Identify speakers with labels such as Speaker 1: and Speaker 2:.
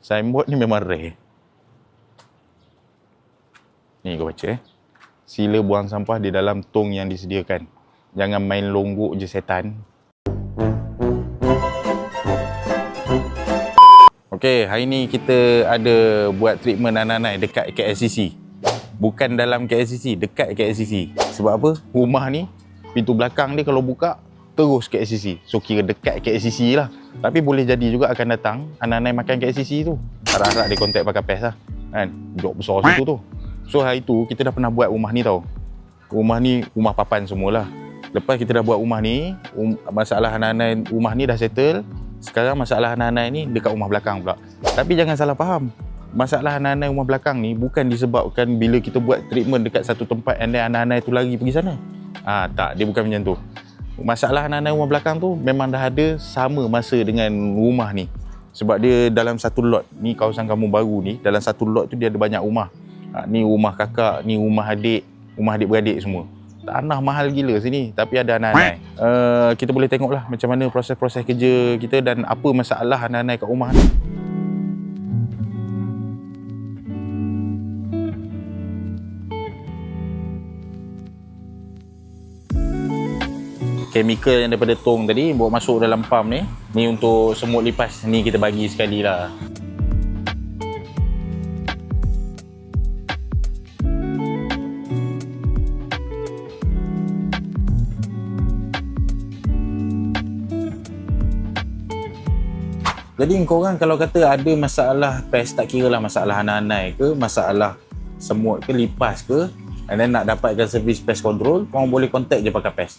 Speaker 1: Signboard ni memang rare. Ni kau baca Sila buang sampah di dalam tong yang disediakan. Jangan main longgok je setan. Okey, hari ni kita ada buat treatment anai-anai dekat KLCC. Bukan dalam KLCC, dekat KLCC. Sebab apa? Rumah ni, pintu belakang dia kalau buka, terus KLCC. So kira dekat KLCC lah. Tapi boleh jadi juga akan datang anai-anai makan KLCC tu. Harap-harap dia kontak pakai PES lah. Kan? Job besar situ tu. So hari tu kita dah pernah buat rumah ni tau. Rumah ni rumah papan semualah. Lepas kita dah buat rumah ni, masalah anak-anak rumah ni dah settle. Sekarang masalah anak-anak ni dekat rumah belakang pula. Tapi jangan salah faham. Masalah anak-anak rumah belakang ni bukan disebabkan bila kita buat treatment dekat satu tempat and then anak-anak tu lari pergi sana. Tak, dia bukan macam tu. Masalah anak-anak rumah belakang tu memang dah ada sama masa dengan rumah ni. Sebab dia dalam satu lot. Ni kawasan kampung baru ni, dalam satu lot tu dia ada banyak rumah. Ni rumah kakak, ni rumah adik-beradik semua. Tanah mahal gila sini, tapi ada anak-anak. Kita boleh tengoklah macam mana proses-proses kerja kita dan apa masalah anak-anak kat rumah ni. Chemical yang daripada tong tadi bawa masuk dalam pump ni. Ni untuk semut lipas. Ni kita bagi sekali lah. Jadi korang kalau kata ada masalah pest, tak kira lah masalah anak-anak ke, masalah semut ke, lipas ke, and then nak dapatkan servis pest control, korang boleh contact je pakai pest.